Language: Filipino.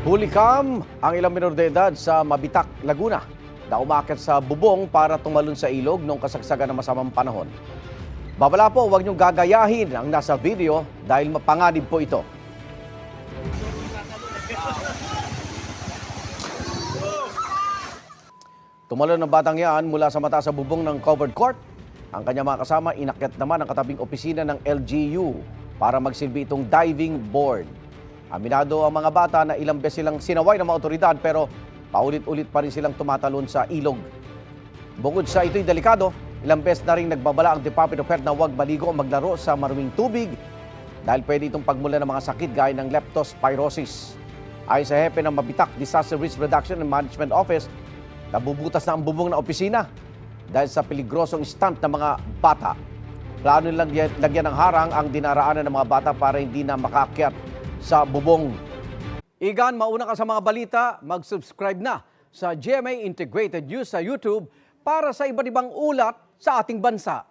Hulikam ang ilang minor de edad sa Mabitak, Laguna na umakyat sa bubong para tumalon sa ilog noong kasagsagan ng masamang panahon. Babala po, huwag niyong gagayahin ang nasa video dahil mapanganib po ito. Tumalon ng batang yan mula sa mata sa bubong ng covered court. Ang kanyang mga kasama inakyat naman ang katabing opisina ng LGU para magsilbi itong diving board. Aminado ang mga bata na ilang beses silang sinaway ng mga otoridad pero paulit-ulit pa rin silang tumatalon sa ilog. Bukod sa ito'y delikado, ilang beses na rin nagbabala ang Department of Health na huwag maligo o maglaro sa maruming tubig dahil pwede itong pagmula ng mga sakit gaya ng leptospirosis. Ayon sa hepe ng Mabitak Disaster Risk Reduction and Management Office, nabubutas na ang bubong ng opisina dahil sa peligrosong stunt ng mga bata. Plano nilang lagyan ng harang ang dinaraanan ng mga bata para hindi na makaakyat sa bubong. Igan, mauna ka sa mga balita, mag-subscribe na sa GMA Integrated News sa YouTube para sa iba't ibang ulat sa ating bansa.